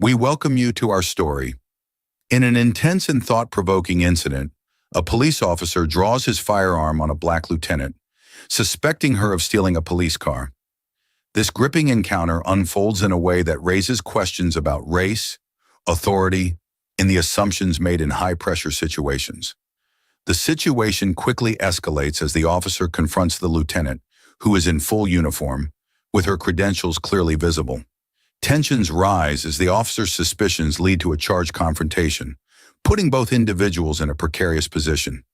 We welcome you to our story. In an intense and thought-provoking incident, a police officer draws his firearm on a black lieutenant, suspecting her of stealing a police car. This gripping encounter unfolds in a way that raises questions about race, authority, and the assumptions made in high-pressure situations. The situation quickly escalates as the officer confronts the lieutenant, who is in full uniform, with her credentials clearly visible. Tensions rise as the officer's suspicions lead to a charged confrontation, putting both individuals in a precarious position.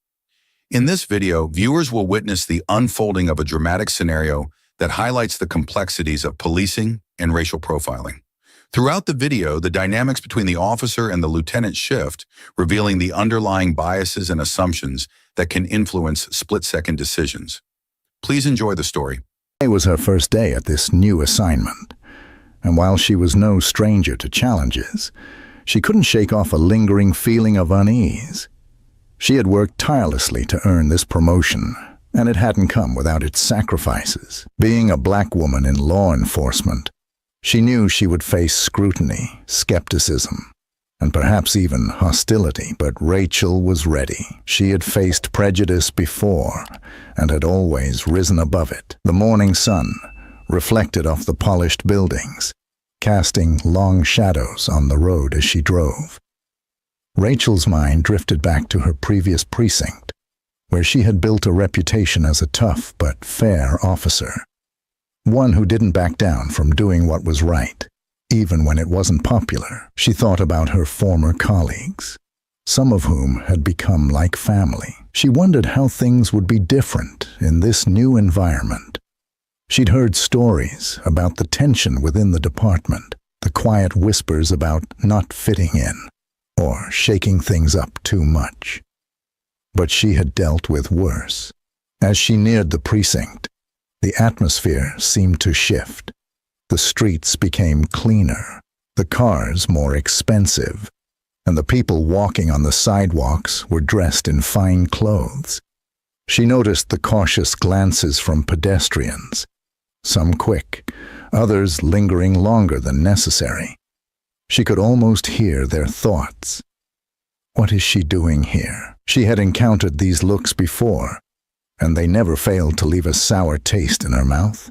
In this video, viewers will witness the unfolding of a dramatic scenario that highlights the complexities of policing and racial profiling. Throughout the video, the dynamics between the officer and the lieutenant shift, revealing the underlying biases and assumptions that can influence split-second decisions. Please enjoy the story. It was her first day at this new assignment, and while she was no stranger to challenges, she couldn't shake off a lingering feeling of unease. She had worked tirelessly to earn this promotion, and it hadn't come without its sacrifices. Being a black woman in law enforcement, she knew she would face scrutiny, skepticism, and perhaps even hostility, but Rachel was ready. She had faced prejudice before and had always risen above it. The morning sun reflected off the polished buildings, casting long shadows on the road as she drove. Rachel's mind drifted back to her previous precinct, where she had built a reputation as a tough but fair officer, one who didn't back down from doing what was right, even when it wasn't popular. She thought about her former colleagues, some of whom had become like family. She wondered how things would be different in this new environment. She'd heard stories about the tension within the department, the quiet whispers about not fitting in or shaking things up too much. But she had dealt with worse. As she neared the precinct, the atmosphere seemed to shift. The streets became cleaner, the cars more expensive, and the people walking on the sidewalks were dressed in fine clothes. She noticed the cautious glances from pedestrians, some quick, others lingering longer than necessary. She could almost hear their thoughts. What is she doing here? She had encountered these looks before, and they never failed to leave a sour taste in her mouth.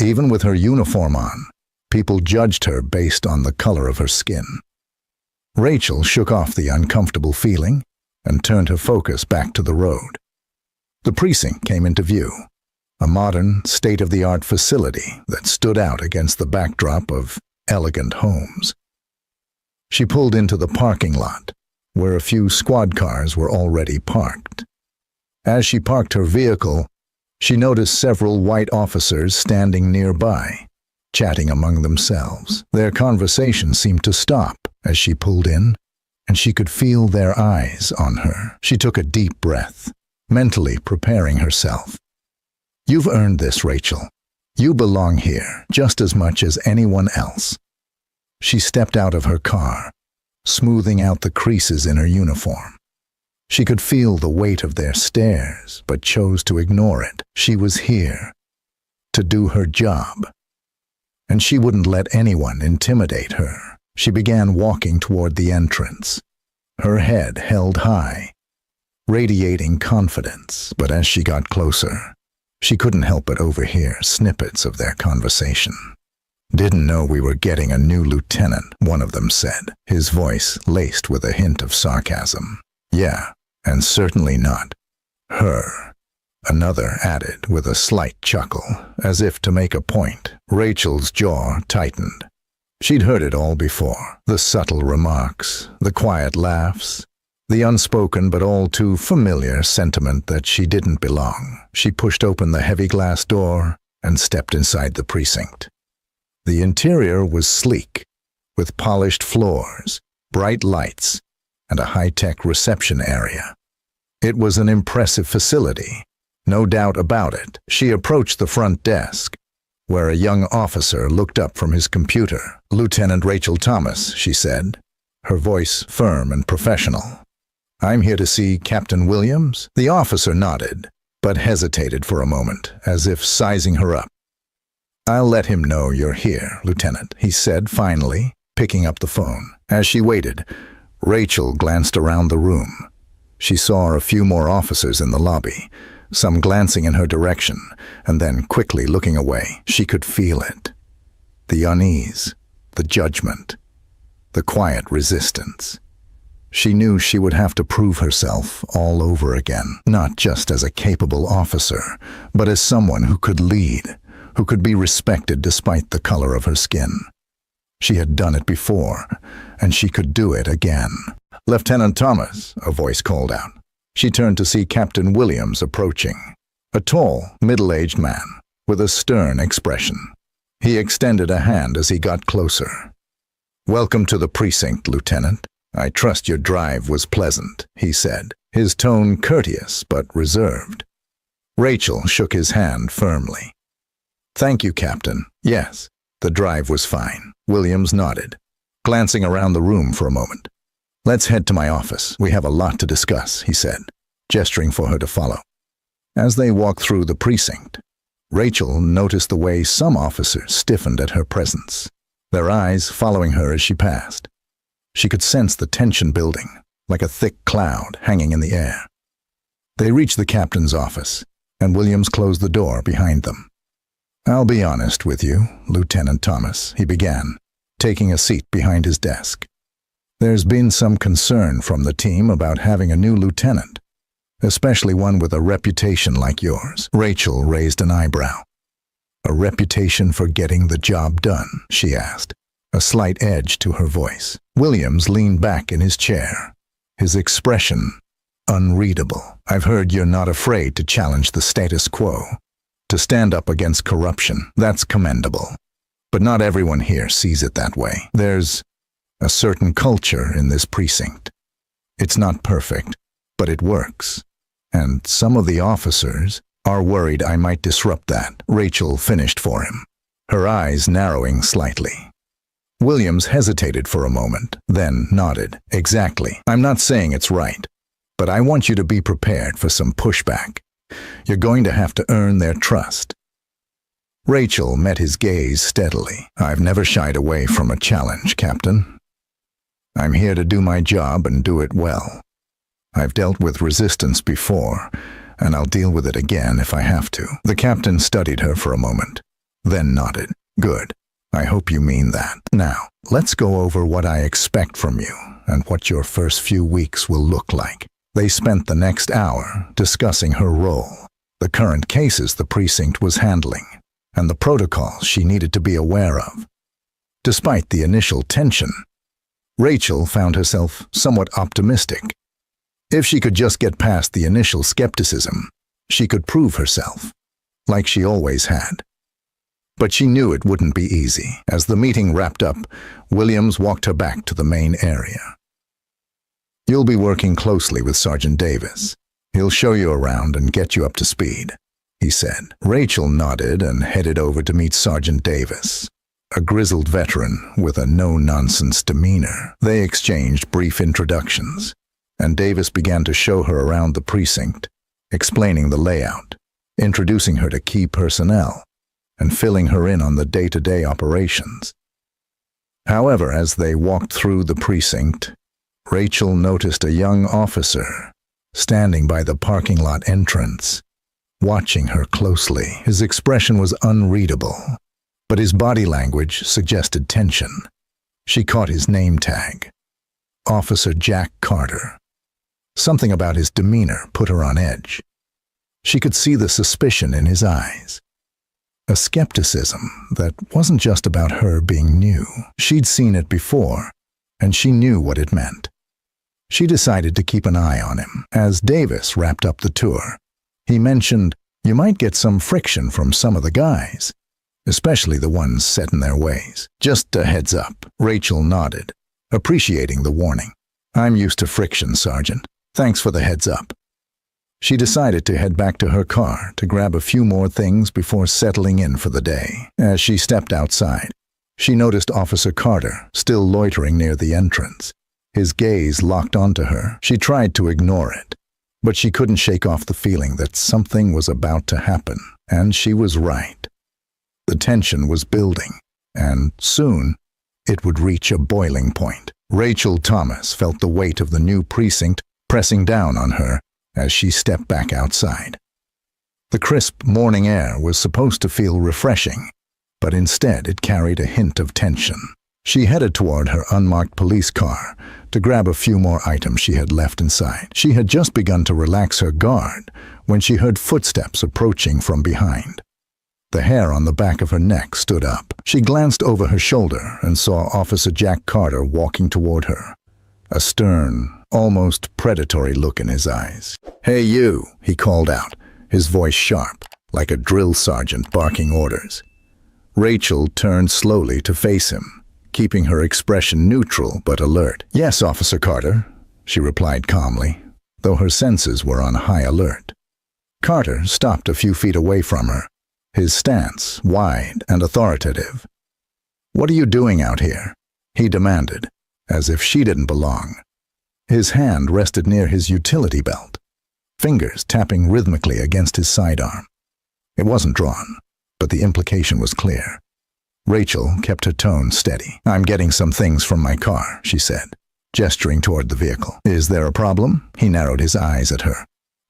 Even with her uniform on, people judged her based on the color of her skin. Rachel shook off the uncomfortable feeling and turned her focus back to the road. The precinct came into view, a modern, state-of-the-art facility that stood out against the backdrop of elegant homes. She pulled into the parking lot, where a few squad cars were already parked. As she parked her vehicle, she noticed several white officers standing nearby, chatting among themselves. Their conversation seemed to stop as she pulled in, and she could feel their eyes on her. She took a deep breath, mentally preparing herself. "You've earned this, Rachel. You belong here just as much as anyone else." She stepped out of her car, smoothing out the creases in her uniform. She could feel the weight of their stares, but chose to ignore it. She was here to do her job, and she wouldn't let anyone intimidate her. She began walking toward the entrance, her head held high, radiating confidence. But as she got closer, she couldn't help but overhear snippets of their conversation. "Didn't know we were getting a new lieutenant," one of them said, his voice laced with a hint of sarcasm. "Yeah, and certainly not her," another added with a slight chuckle, as if to make a point. Rachel's jaw tightened. She'd heard it all before, the subtle remarks, the quiet laughs, the unspoken but all too familiar sentiment that she didn't belong. She pushed open the heavy glass door and stepped inside the precinct. The interior was sleek, with polished floors, bright lights, and a high-tech reception area. It was an impressive facility, no doubt about it. She approached the front desk, where a young officer looked up from his computer. "Lieutenant Rachel Thomas," she said, her voice firm and professional. "I'm here to see Captain Williams." The officer nodded, but hesitated for a moment, as if sizing her up. "I'll let him know you're here, Lieutenant," he said finally, picking up the phone. As she waited, Rachel glanced around the room. She saw a few more officers in the lobby, some glancing in her direction, and then quickly looking away. She could feel it. The unease, the judgment, the quiet resistance. She knew she would have to prove herself all over again, not just as a capable officer, but as someone who could lead, who could be respected despite the color of her skin. She had done it before, and she could do it again. "Lieutenant Thomas," a voice called out. She turned to see Captain Williams approaching, a tall, middle-aged man with a stern expression. He extended a hand as he got closer. "Welcome to the precinct, Lieutenant. I trust your drive was pleasant," he said, his tone courteous but reserved. Rachel shook his hand firmly. "Thank you, Captain. Yes, the drive was fine." Williams nodded, glancing around the room for a moment. "Let's head to my office. We have a lot to discuss," he said, gesturing for her to follow. As they walked through the precinct, Rachel noticed the way some officers stiffened at her presence, their eyes following her as she passed. She could sense the tension building, like a thick cloud hanging in the air. They reached the captain's office, and Williams closed the door behind them. "I'll be honest with you, Lieutenant Thomas," he began, taking a seat behind his desk. "There's been some concern from the team about having a new lieutenant, especially one with a reputation like yours." Rachel raised an eyebrow. "A reputation for getting the job done?" she asked, a slight edge to her voice. Williams leaned back in his chair, his expression unreadable. "I've heard you're not afraid to challenge the status quo, to stand up against corruption. That's commendable. But not everyone here sees it that way. There's a certain culture in this precinct. It's not perfect, but it works. And some of the officers are worried I might disrupt that." Rachel finished for him, her eyes narrowing slightly. Williams hesitated for a moment, then nodded. "Exactly. I'm not saying it's right, but I want you to be prepared for some pushback. You're going to have to earn their trust." Rachel met his gaze steadily. "I've never shied away from a challenge, Captain. I'm here to do my job and do it well. I've dealt with resistance before, and I'll deal with it again if I have to." The captain studied her for a moment, then nodded. "Good. I hope you mean that. Now, let's go over what I expect from you and what your first few weeks will look like." They spent the next hour discussing her role, the current cases the precinct was handling, and the protocols she needed to be aware of. Despite the initial tension, Rachel found herself somewhat optimistic. If she could just get past the initial skepticism, she could prove herself, like she always had. But she knew it wouldn't be easy. As the meeting wrapped up, Williams walked her back to the main area. "You'll be working closely with Sergeant Davis. He'll show you around and get you up to speed," he said. Rachel nodded and headed over to meet Sergeant Davis, a grizzled veteran with a no-nonsense demeanor. They exchanged brief introductions, and Davis began to show her around the precinct, explaining the layout, introducing her to key personnel, and filling her in on the day-to-day operations. However, as they walked through the precinct, Rachel noticed a young officer standing by the parking lot entrance, watching her closely. His expression was unreadable, but his body language suggested tension. She caught his name tag, Officer Jack Carter. Something about his demeanor put her on edge. She could see the suspicion in his eyes, a skepticism that wasn't just about her being new. She'd seen it before, and she knew what it meant. She decided to keep an eye on him. As Davis wrapped up the tour, he mentioned, "You might get some friction from some of the guys, especially the ones set in their ways. Just a heads up." Rachel nodded, appreciating the warning. "I'm used to friction, Sergeant. Thanks for the heads up." She decided to head back to her car to grab a few more things before settling in for the day. As she stepped outside, she noticed Officer Carter still loitering near the entrance. His gaze locked onto her. She tried to ignore it, but she couldn't shake off the feeling that something was about to happen, and she was right. The tension was building, and soon it would reach a boiling point. Rachel Thomas felt the weight of the new precinct pressing down on her as she stepped back outside. The crisp morning air was supposed to feel refreshing, but instead it carried a hint of tension. She headed toward her unmarked police car to grab a few more items she had left inside. She had just begun to relax her guard when she heard footsteps approaching from behind. The hair on the back of her neck stood up. She glanced over her shoulder and saw Officer Jack Carter walking toward her, a stern, almost predatory look in his eyes. "Hey you," he called out, his voice sharp, like a drill sergeant barking orders. Rachel turned slowly to face him, keeping her expression neutral but alert. "Yes, Officer Carter," she replied calmly, though her senses were on high alert. Carter stopped a few feet away from her, his stance wide and authoritative. "What are you doing out here?" he demanded, as if she didn't belong. His hand rested near his utility belt, fingers tapping rhythmically against his sidearm. It wasn't drawn, but the implication was clear. Rachel kept her tone steady. "I'm getting some things from my car," she said, gesturing toward the vehicle. "Is there a problem?" He narrowed his eyes at her,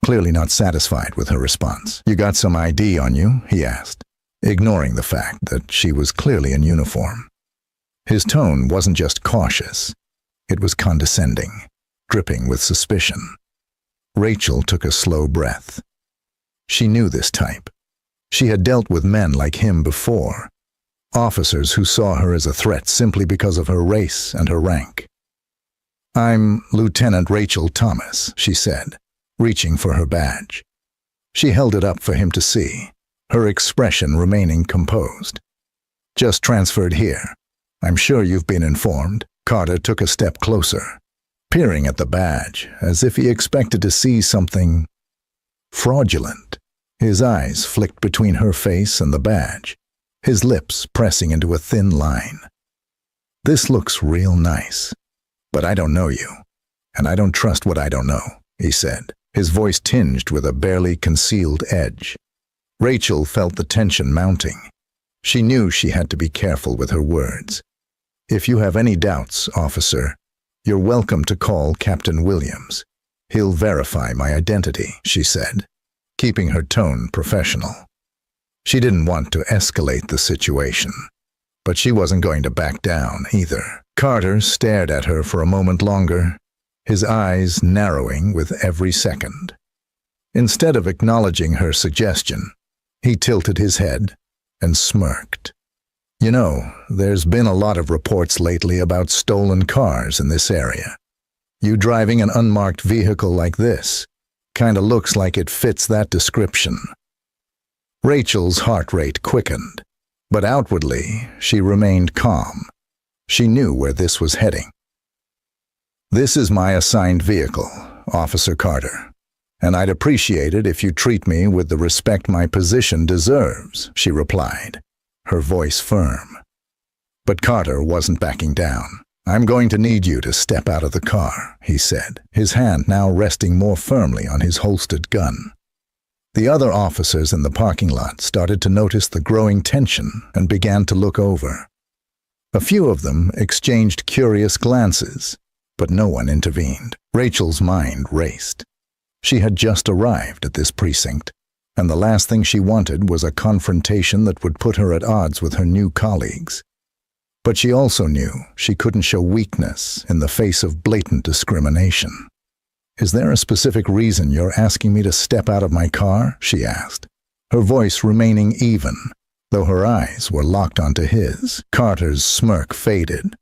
clearly not satisfied with her response. "You got some ID on you?" he asked, ignoring the fact that she was clearly in uniform. His tone wasn't just cautious, it was condescending, dripping with suspicion. Rachel took a slow breath. She knew this type. She had dealt with men like him before, officers who saw her as a threat simply because of her race and her rank. "I'm Lieutenant Rachel Thomas," she said, reaching for her badge. She held it up for him to see, her expression remaining composed. "Just transferred here. I'm sure you've been informed." Carter took a step closer, peering at the badge as if he expected to see something fraudulent. His eyes flicked between her face and the badge, his lips pressing into a thin line. "This looks real nice, but I don't know you, and I don't trust what I don't know," he said, his voice tinged with a barely concealed edge. Rachel felt the tension mounting. She knew she had to be careful with her words. "If you have any doubts, officer, you're welcome to call Captain Williams. He'll verify my identity," she said, keeping her tone professional. She didn't want to escalate the situation, but she wasn't going to back down either. Carter stared at her for a moment longer, his eyes narrowing with every second. Instead of acknowledging her suggestion, he tilted his head and smirked. "You know, there's been a lot of reports lately about stolen cars in this area. You driving an unmarked vehicle like this kinda looks like it fits that description." Rachel's heart rate quickened, but outwardly she remained calm. She knew where this was heading. "This is my assigned vehicle, Officer Carter, and I'd appreciate it if you treat me with the respect my position deserves," she replied, her voice firm. But Carter wasn't backing down. "I'm going to need you to step out of the car," he said, his hand now resting more firmly on his holstered gun. The other officers in the parking lot started to notice the growing tension and began to look over. A few of them exchanged curious glances, but no one intervened. Rachel's mind raced. She had just arrived at this precinct, and the last thing she wanted was a confrontation that would put her at odds with her new colleagues. But she also knew she couldn't show weakness in the face of blatant discrimination. "Is there a specific reason you're asking me to step out of my car?" she asked, her voice remaining even, though her eyes were locked onto his. Carter's smirk faded,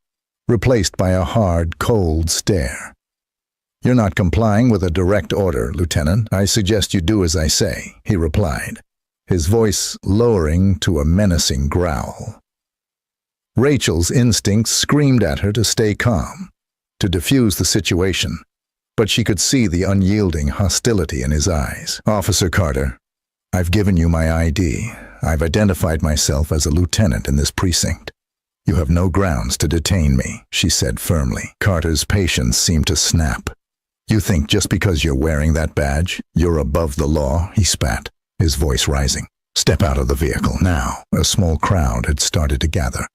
replaced by a hard, cold stare. "You're not complying with a direct order, Lieutenant. I suggest you do as I say," he replied, his voice lowering to a menacing growl. Rachel's instincts screamed at her to stay calm, to defuse the situation, but she could see the unyielding hostility in his eyes. "Officer Carter, I've given you my ID. I've identified myself as a lieutenant in this precinct. You have no grounds to detain me," she said firmly. Carter's patience seemed to snap. "You think just because you're wearing that badge, you're above the law?" he spat, his voice rising. "Step out of the vehicle now." A small crowd had started to gather,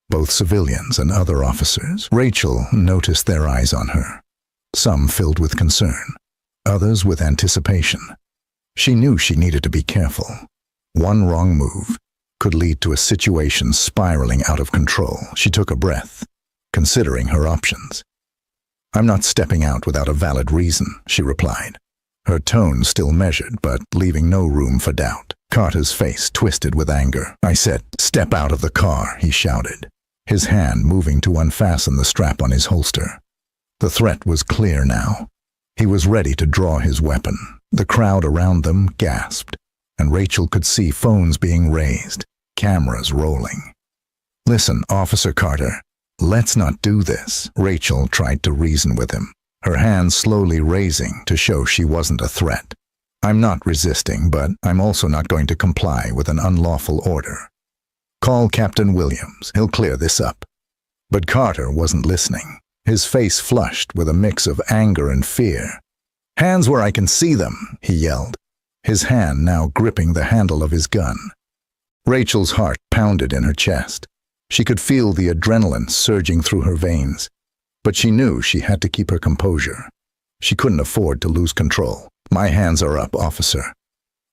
both civilians and other officers. Rachel noticed their eyes on her, some filled with concern, others with anticipation. She knew she needed to be careful. One wrong move could lead to a situation spiraling out of control. She took a breath, considering her options. "I'm not stepping out without a valid reason," she replied, her tone still measured but leaving no room for doubt. Carter's face twisted with anger. "I said, step out of the car," he shouted, his hand moving to unfasten the strap on his holster. The threat was clear now. He was ready to draw his weapon. The crowd around them gasped, and Rachel could see phones being raised, cameras rolling. "Listen, Officer Carter, let's not do this," Rachel tried to reason with him, her hands slowly raising to show she wasn't a threat. "I'm not resisting, but I'm also not going to comply with an unlawful order. Call Captain Williams. He'll clear this up." But Carter wasn't listening, his face flushed with a mix of anger and fear. "Hands where I can see them," he yelled, his hand now gripping the handle of his gun. Rachel's heart pounded in her chest. She could feel the adrenaline surging through her veins, but she knew she had to keep her composure. She couldn't afford to lose control. "My hands are up, officer.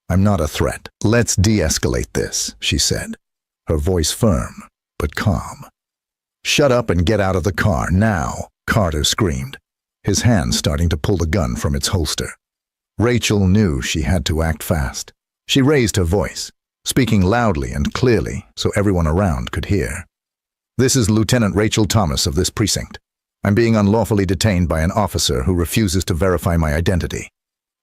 I'm not a threat. Let's de-escalate this," she said, her voice firm but calm. "Shut up and get out of the car, now," Carter screamed, his hand starting to pull the gun from its holster. Rachel knew she had to act fast. She raised her voice, speaking loudly and clearly so everyone around could hear. "This is Lieutenant Rachel Thomas of this precinct. I'm being unlawfully detained by an officer who refuses to verify my identity.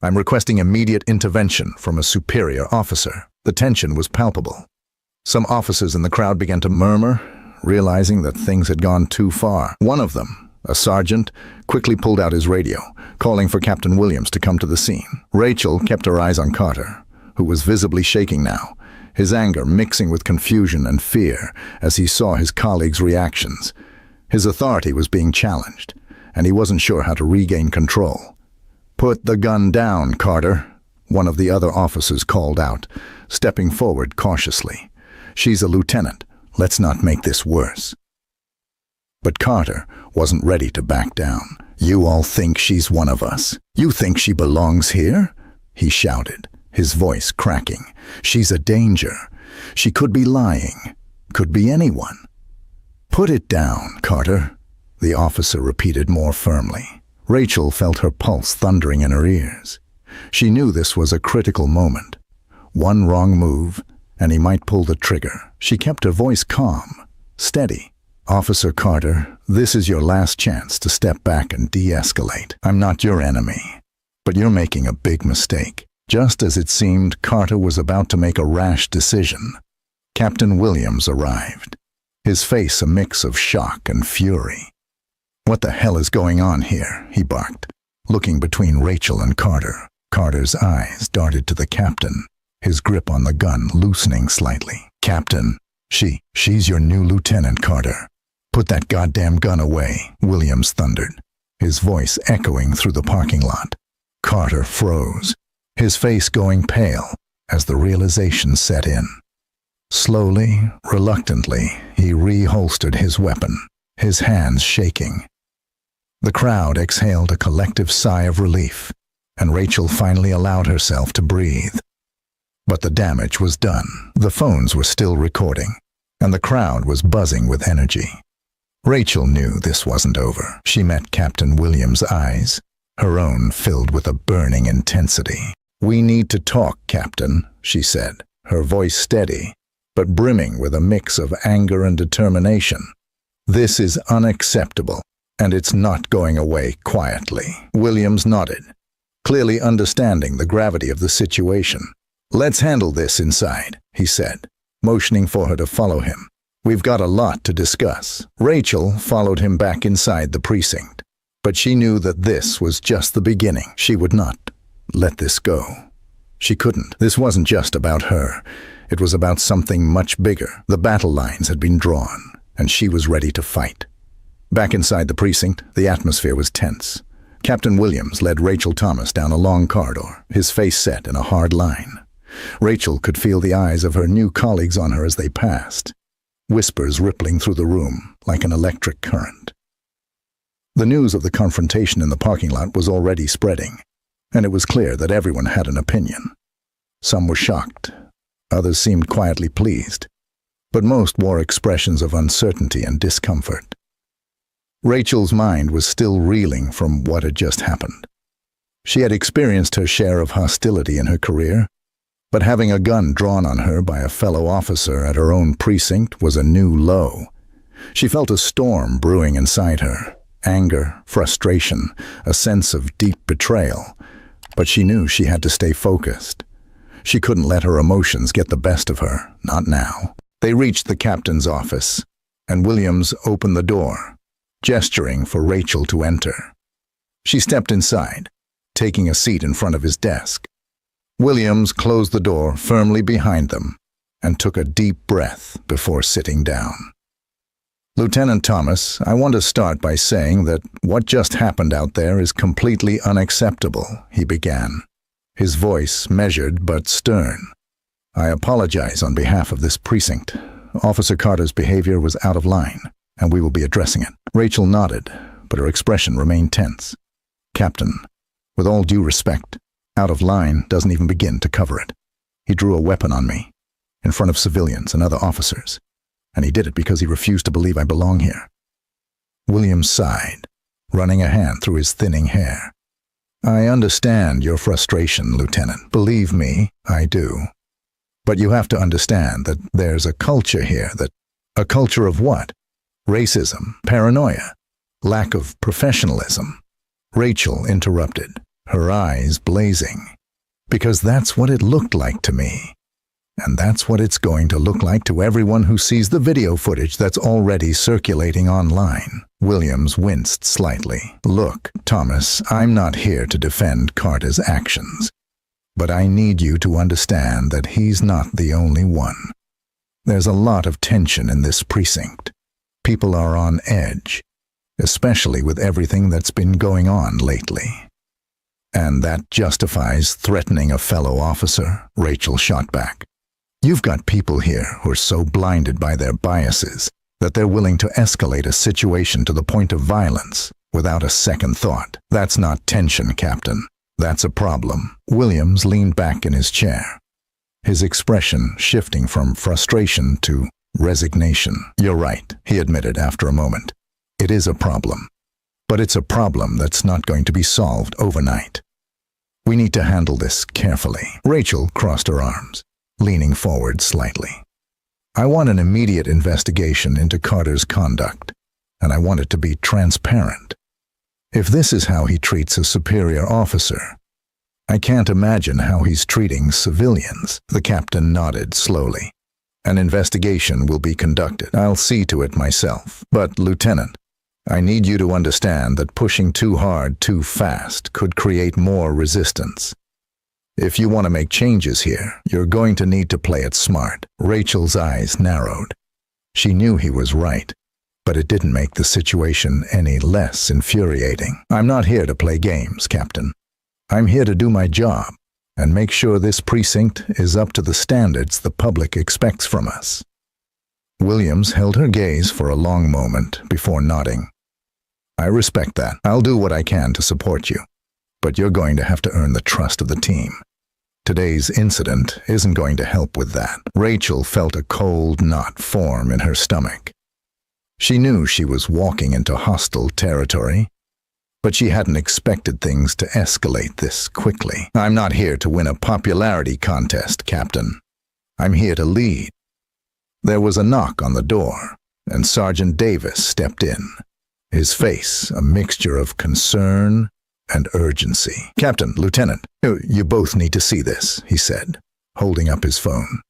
I'm requesting immediate intervention from a superior officer." The tension was palpable. Some officers in the crowd began to murmur, realizing that things had gone too far. One of them, a sergeant, quickly pulled out his radio, calling for Captain Williams to come to the scene. Rachel kept her eyes on Carter, who was visibly shaking now, his anger mixing with confusion and fear as he saw his colleagues' reactions. His authority was being challenged, and he wasn't sure how to regain control. "Put the gun down, Carter," one of the other officers called out, stepping forward cautiously. "She's a lieutenant. Let's not make this worse." But Carter wasn't ready to back down. "You all think she's one of us. You think she belongs here?" he shouted, his voice cracking. "She's a danger. She could be lying. Could be anyone." "Put it down, Carter," the officer repeated more firmly. Rachel felt her pulse thundering in her ears. She knew this was a critical moment. One wrong move, and he might pull the trigger. She kept her voice calm, steady. "Officer Carter, this is your last chance to step back and de-escalate. I'm not your enemy, but you're making a big mistake." Just as it seemed Carter was about to make a rash decision, Captain Williams arrived, his face a mix of shock and fury. "What the hell is going on here?" he barked, looking between Rachel and Carter. Carter's eyes darted to the captain, his grip on the gun loosening slightly. "Captain, she's your new lieutenant, Carter. Put that goddamn gun away," Williams thundered, his voice echoing through the parking lot. Carter froze, his face going pale as the realization set in. Slowly, reluctantly, he reholstered his weapon, his hands shaking. The crowd exhaled a collective sigh of relief, and Rachel finally allowed herself to breathe. But the damage was done. The phones were still recording, and the crowd was buzzing with energy. Rachel knew this wasn't over. She met Captain Williams' eyes, her own filled with a burning intensity. "We need to talk, Captain," she said, her voice steady, but brimming with a mix of anger and determination. "This is unacceptable, and it's not going away quietly." Williams nodded, clearly understanding the gravity of the situation. "Let's handle this inside," he said, motioning for her to follow him. "We've got a lot to discuss." Rachel followed him back inside the precinct, but she knew that this was just the beginning. She would not let this go. She couldn't. This wasn't just about her. It was about something much bigger. The battle lines had been drawn, and she was ready to fight. Back inside the precinct, the atmosphere was tense. Captain Williams led Rachel Thomas down a long corridor, his face set in a hard line. Rachel could feel the eyes of her new colleagues on her as they passed. whispers rippling through the room like an electric current. The news of the confrontation in the parking lot was already spreading, and it was clear that everyone had an opinion. Some were shocked, others seemed quietly pleased, but most wore expressions of uncertainty and discomfort. Rachel's mind was still reeling from what had just happened. She had experienced her share of hostility in her career, but having a gun drawn on her by a fellow officer at her own precinct was a new low. She felt a storm brewing inside her, anger, frustration, a sense of deep betrayal, but she knew she had to stay focused. She couldn't let her emotions get the best of her, not now. They reached the captain's office, and Williams opened the door, gesturing for Rachel to enter. She stepped inside, taking a seat in front of his desk. Williams closed the door firmly behind them and took a deep breath before sitting down. "Lieutenant Thomas, I want to start by saying that what just happened out there is completely unacceptable," he began, his voice measured but stern. "I apologize on behalf of this precinct. Officer Carter's behavior was out of line, and we will be addressing it." Rachel nodded, but her expression remained tense. "Captain, with all due respect, out of line doesn't even begin to cover it. He drew a weapon on me, in front of civilians and other officers, and he did it because he refused to believe I belong here." Williams sighed, running a hand through his thinning hair. "I understand your frustration, Lieutenant. Believe me, I do. But you have to understand that there's a culture here that... A culture of what? Racism, paranoia, lack of professionalism." Rachel interrupted, her eyes blazing. "Because that's what it looked like to me. And that's what it's going to look like to everyone who sees the video footage that's already circulating online." Williams winced slightly. "Look, Thomas, I'm not here to defend Carter's actions, but I need you to understand that he's not the only one. There's a lot of tension in this precinct. People are on edge, especially with everything that's been going on lately." "And that justifies threatening a fellow officer?" Rachel shot back. "You've got people here who are so blinded by their biases that they're willing to escalate a situation to the point of violence without a second thought. That's not tension, Captain. That's a problem." Williams leaned back in his chair, his expression shifting from frustration to resignation. "You're right," he admitted after a moment. "It is a problem. But it's a problem that's not going to be solved overnight. We need to handle this carefully." Rachel crossed her arms, leaning forward slightly. "I want an immediate investigation into Carter's conduct, and I want it to be transparent. If this is how he treats a superior officer, I can't imagine how he's treating civilians." The captain nodded slowly. "An investigation will be conducted. I'll see to it myself. But, Lieutenant, I need you to understand that pushing too hard too fast could create more resistance. If you want to make changes here, you're going to need to play it smart." Rachel's eyes narrowed. She knew he was right, but it didn't make the situation any less infuriating. "I'm not here to play games, Captain. I'm here to do my job and make sure this precinct is up to the standards the public expects from us." Williams held her gaze for a long moment before nodding. "I respect that. I'll do what I can to support you, but you're going to have to earn the trust of the team. Today's incident isn't going to help with that." Rachel felt a cold knot form in her stomach. She knew she was walking into hostile territory, but she hadn't expected things to escalate this quickly. "I'm not here to win a popularity contest, Captain. I'm here to lead." There was a knock on the door, and Sergeant Davis stepped in, his face a mixture of concern and urgency. "Captain, Lieutenant, you both need to see this," he said, holding up his phone.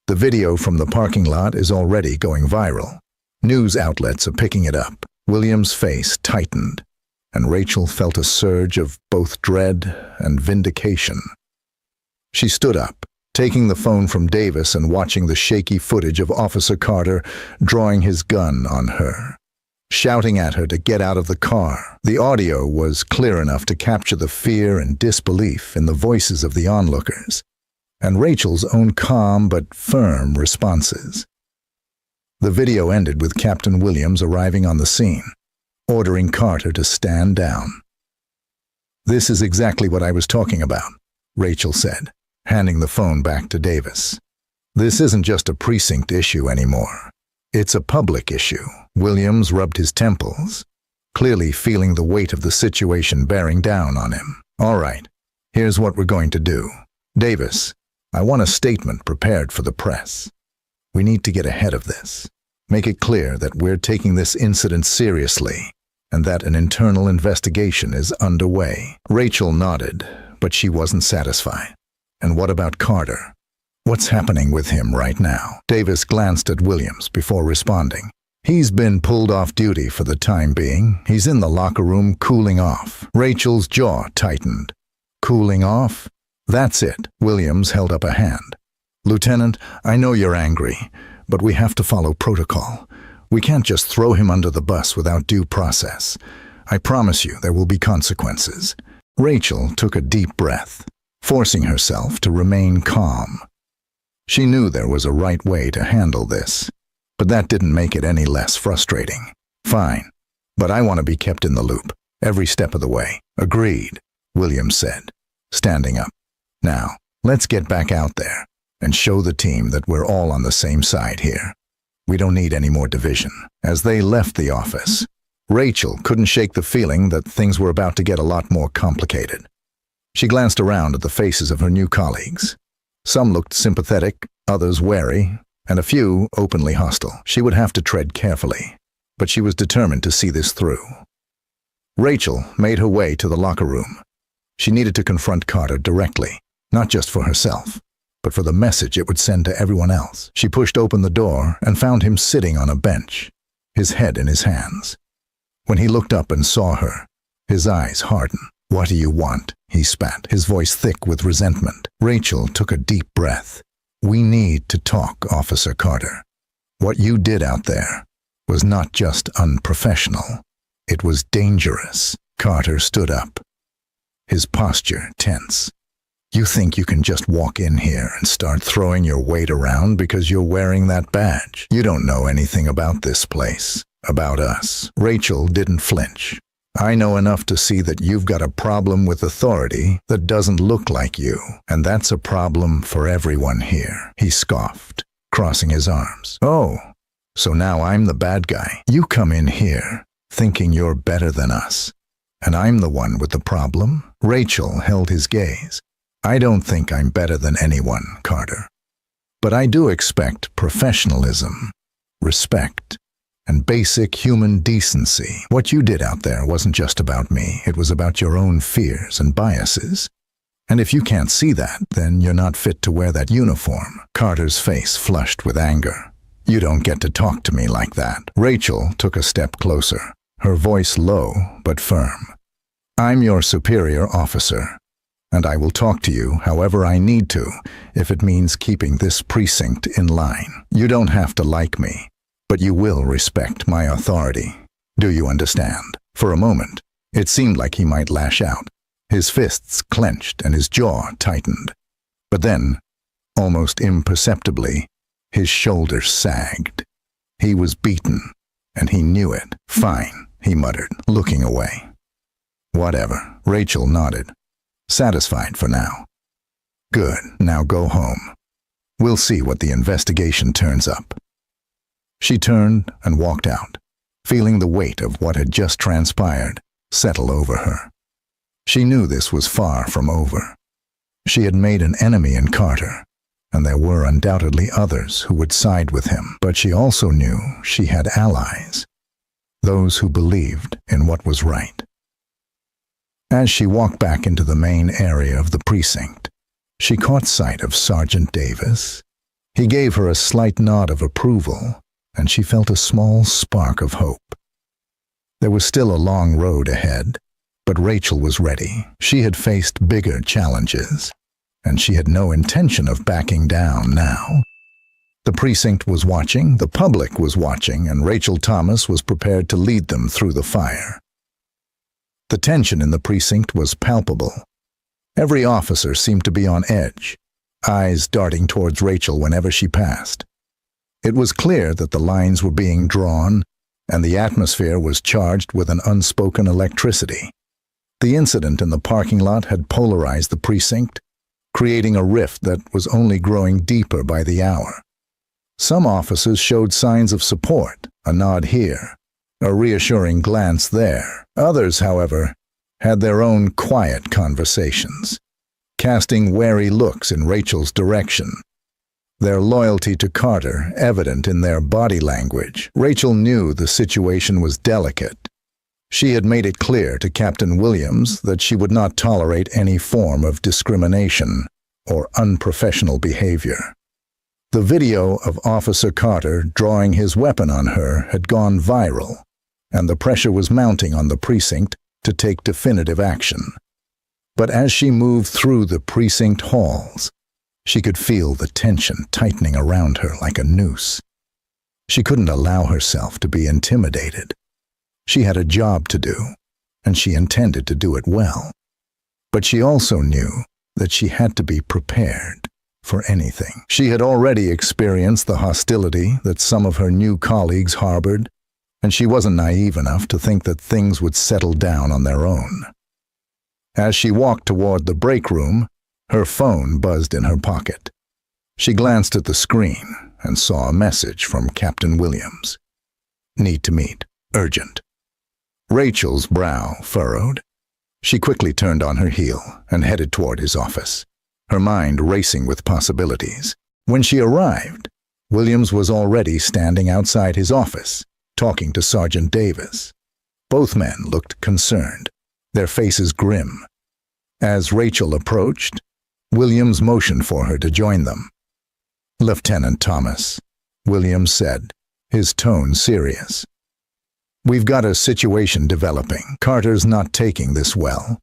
"The video from the parking lot is already going viral. News outlets are picking it up." William's face tightened, and Rachel felt a surge of both dread and vindication. She stood up, taking the phone from Davis and watching the shaky footage of Officer Carter drawing his gun on her, shouting at her to get out of the car. The audio was clear enough to capture the fear and disbelief in the voices of the onlookers, and Rachel's own calm but firm responses. The video ended with Captain Williams arriving on the scene, ordering Carter to stand down. "This is exactly what I was talking about," Rachel said, handing the phone back to Davis. "This isn't just a precinct issue anymore. It's a public issue." Williams rubbed his temples, clearly feeling the weight of the situation bearing down on him. "All right, here's what we're going to do. Davis, I want a statement prepared for the press. We need to get ahead of this. Make it clear that we're taking this incident seriously and that an internal investigation is underway." Rachel nodded, but she wasn't satisfied. "And what about Carter? What's happening with him right now?" Davis glanced at Williams before responding. "He's been pulled off duty for the time being. He's in the locker room cooling off." Rachel's jaw tightened. "Cooling off? That's it." Williams held up a hand. "Lieutenant, I know you're angry, but we have to follow protocol. We can't just throw him under the bus without due process. I promise you there will be consequences." Rachel took a deep breath, forcing herself to remain calm. She knew there was a right way to handle this, but that didn't make it any less frustrating. "Fine, but I want to be kept in the loop, every step of the way." "Agreed," Williams said, standing up. "Now, let's get back out there and show the team that we're all on the same side here. We don't need any more division." As they left the office, Rachel couldn't shake the feeling that things were about to get a lot more complicated. She glanced around at the faces of her new colleagues. Some looked sympathetic, others wary, and a few openly hostile. She would have to tread carefully, but she was determined to see this through. Rachel made her way to the locker room. She needed to confront Carter directly, not just for herself, but for the message it would send to everyone else. She pushed open the door and found him sitting on a bench, his head in his hands. When he looked up and saw her, his eyes hardened. "What do you want?" he spat, his voice thick with resentment. Rachel took a deep breath. "We need to talk, Officer Carter. What you did out there was not just unprofessional. It was dangerous." Carter stood up, his posture tense. "You think you can just walk in here and start throwing your weight around because you're wearing that badge? You don't know anything about this place, about us." Rachel didn't flinch. "I know enough to see that you've got a problem with authority that doesn't look like you, and that's a problem for everyone here," he scoffed, crossing his arms. "Oh, so now I'm the bad guy. You come in here thinking you're better than us, and I'm the one with the problem?" Rachel held his gaze. "I don't think I'm better than anyone, Carter. But I do expect professionalism, respect, and basic human decency. What you did out there wasn't just about me. It was about your own fears and biases. And if you can't see that, then you're not fit to wear that uniform." Carter's face flushed with anger. "You don't get to talk to me like that." Rachel took a step closer, her voice low but firm. "I'm your superior officer, and I will talk to you however I need to if it means keeping this precinct in line. You don't have to like me, but you will respect my authority. Do you understand?" For a moment, it seemed like he might lash out. His fists clenched and his jaw tightened. But then, almost imperceptibly, his shoulders sagged. He was beaten, and he knew it. "Fine," he muttered, looking away. "Whatever." Rachel nodded, satisfied for now. "Good, now go home. We'll see what the investigation turns up." She turned and walked out, feeling the weight of what had just transpired settle over her. She knew this was far from over. She had made an enemy in Carter, and there were undoubtedly others who would side with him. But she also knew she had allies, those who believed in what was right. As she walked back into the main area of the precinct, she caught sight of Sergeant Davis. He gave her a slight nod of approval, and she felt a small spark of hope. There was still a long road ahead, but Rachel was ready. She had faced bigger challenges, and she had no intention of backing down now. The precinct was watching, the public was watching, and Rachel Thomas was prepared to lead them through the fire. The tension in the precinct was palpable. Every officer seemed to be on edge, eyes darting towards Rachel whenever she passed. It was clear that the lines were being drawn, and the atmosphere was charged with an unspoken electricity. The incident in the parking lot had polarized the precinct, creating a rift that was only growing deeper by the hour. Some officers showed signs of support, a nod here, a reassuring glance there. Others, however, had their own quiet conversations, casting wary looks in Rachel's direction, their loyalty to Carter evident in their body language. Rachel knew the situation was delicate. She had made it clear to Captain Williams that she would not tolerate any form of discrimination or unprofessional behavior. The video of Officer Carter drawing his weapon on her had gone viral, and the pressure was mounting on the precinct to take definitive action. But as she moved through the precinct halls, she could feel the tension tightening around her like a noose. She couldn't allow herself to be intimidated. She had a job to do, and she intended to do it well. But she also knew that she had to be prepared for anything. She had already experienced the hostility that some of her new colleagues harbored, and she wasn't naive enough to think that things would settle down on their own. As she walked toward the break room, her phone buzzed in her pocket. She glanced at the screen and saw a message from Captain Williams. "Need to meet. Urgent." Rachel's brow furrowed. She quickly turned on her heel and headed toward his office, her mind racing with possibilities. When she arrived, Williams was already standing outside his office, talking to Sergeant Davis. Both men looked concerned, their faces grim. As Rachel approached, Williams motioned for her to join them. "Lieutenant Thomas," Williams said, his tone serious. "We've got a situation developing. Carter's not taking this well.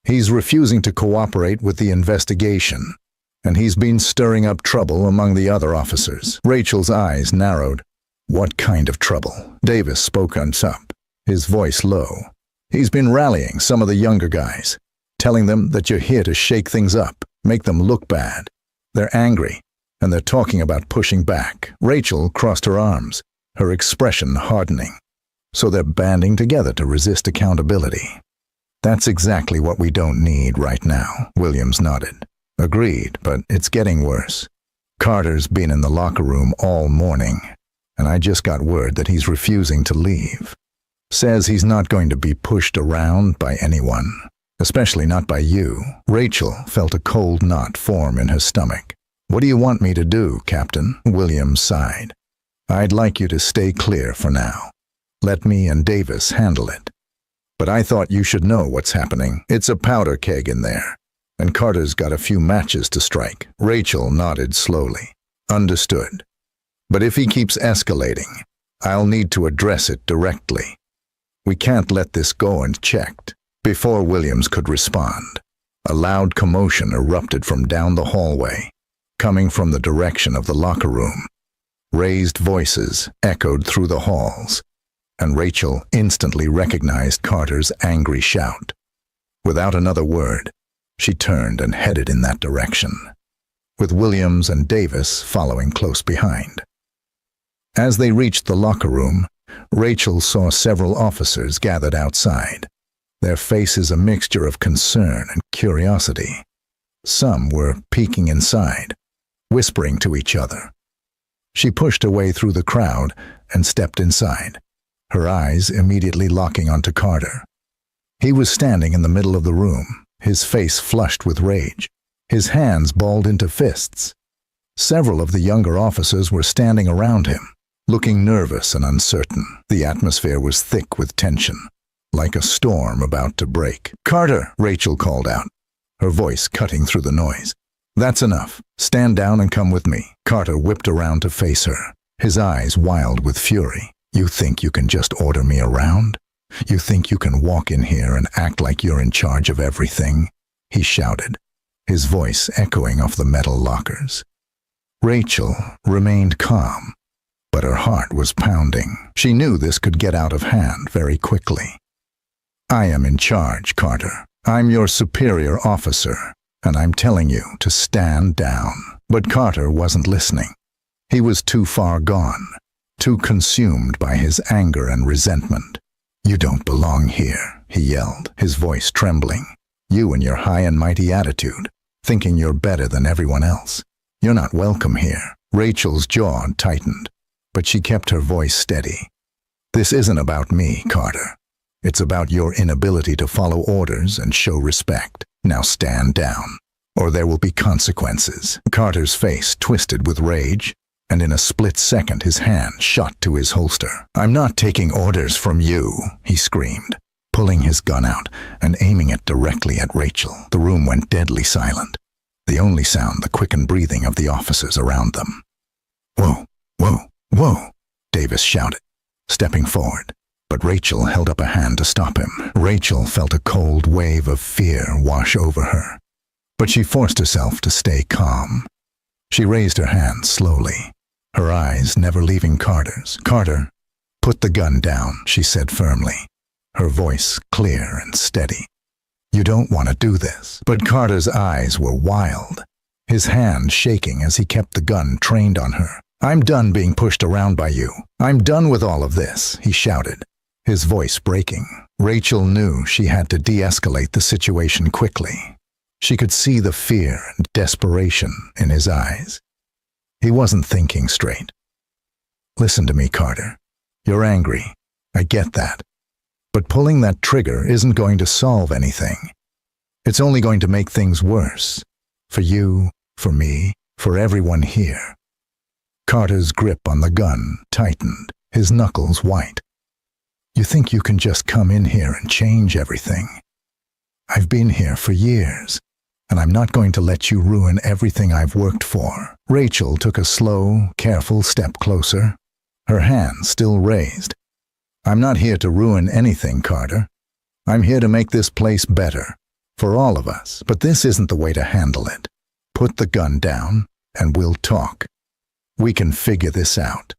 He's refusing to cooperate with the investigation, and he's been stirring up trouble among the other officers." Rachel's eyes narrowed. "What kind of trouble?" Davis spoke up, his voice low. "He's been rallying some of the younger guys, telling them that you're here to shake things up, make them look bad. They're angry, and they're talking about pushing back." Rachel crossed her arms, her expression hardening. "So they're banding together to resist accountability. That's exactly what we don't need right now," Williams nodded. "Agreed, but it's getting worse. Carter's been in the locker room all morning, and I just got word that he's refusing to leave. Says he's not going to be pushed around by anyone, especially not by you." Rachel felt a cold knot form in her stomach. "What do you want me to do, Captain?" Williams sighed. "I'd like you to stay clear for now. Let me and Davis handle it. But I thought you should know what's happening. It's a powder keg in there, and Carter's got a few matches to strike." Rachel nodded slowly. "Understood. But if he keeps escalating, I'll need to address it directly. We can't let this go unchecked." Before Williams could respond, a loud commotion erupted from down the hallway, coming from the direction of the locker room. Raised voices echoed through the halls, and Rachel instantly recognized Carter's angry shout. Without another word, she turned and headed in that direction, with Williams and Davis following close behind. As they reached the locker room, Rachel saw several officers gathered outside, their faces a mixture of concern and curiosity. Some were peeking inside, whispering to each other. She pushed her way through the crowd and stepped inside, her eyes immediately locking onto Carter. He was standing in the middle of the room, his face flushed with rage, his hands balled into fists. Several of the younger officers were standing around him, looking nervous and uncertain. The atmosphere was thick with tension, like a storm about to break. "Carter!" Rachel called out, her voice cutting through the noise. "That's enough. Stand down and come with me." Carter whipped around to face her, his eyes wild with fury. "You think you can just order me around? You think you can walk in here and act like you're in charge of everything?" he shouted, his voice echoing off the metal lockers. Rachel remained calm, but her heart was pounding. She knew this could get out of hand very quickly. "I am in charge, Carter. I'm your superior officer, and I'm telling you to stand down." But Carter wasn't listening. He was too far gone, too consumed by his anger and resentment. "You don't belong here," he yelled, his voice trembling. "You and your high and mighty attitude, thinking you're better than everyone else. You're not welcome here." Rachel's jaw tightened, but she kept her voice steady. "This isn't about me, Carter. It's about your inability to follow orders and show respect. Now stand down, or there will be consequences." Carter's face twisted with rage, and in a split second his hand shot to his holster. "I'm not taking orders from you," he screamed, pulling his gun out and aiming it directly at Rachel. The room went deadly silent, the only sound the quickened breathing of the officers around them. "Whoa, whoa, whoa," Davis shouted, stepping forward. But Rachel held up a hand to stop him. Rachel felt a cold wave of fear wash over her, but she forced herself to stay calm. She raised her hand slowly, her eyes never leaving Carter's. "Carter, put the gun down," she said firmly, her voice clear and steady. "You don't want to do this." But Carter's eyes were wild, his hand shaking as he kept the gun trained on her. "I'm done being pushed around by you. I'm done with all of this," he shouted, his voice breaking. Rachel knew she had to de-escalate the situation quickly. She could see the fear and desperation in his eyes. He wasn't thinking straight. "Listen to me, Carter. You're angry. I get that. But pulling that trigger isn't going to solve anything. It's only going to make things worse. For you, for me, for everyone here." Carter's grip on the gun tightened, his knuckles white. "You think you can just come in here and change everything? I've been here for years, and I'm not going to let you ruin everything I've worked for." Rachel took a slow, careful step closer, her hand still raised. "I'm not here to ruin anything, Carter. I'm here to make this place better, for all of us. But this isn't the way to handle it. Put the gun down, and we'll talk. We can figure this out."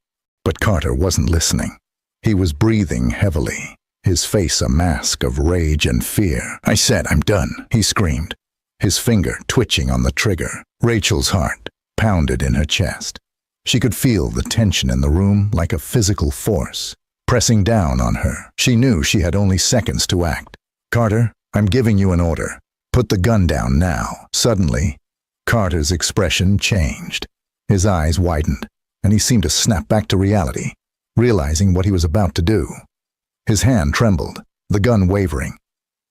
But Carter wasn't listening. He was breathing heavily, his face a mask of rage and fear. "I said I'm done," he screamed, his finger twitching on the trigger. Rachel's heart pounded in her chest. She could feel the tension in the room like a physical force, pressing down on her. She knew she had only seconds to act. "Carter, I'm giving you an order. Put the gun down now." Suddenly, Carter's expression changed. His eyes widened, and he seemed to snap back to reality, realizing what he was about to do. His hand trembled, the gun wavering.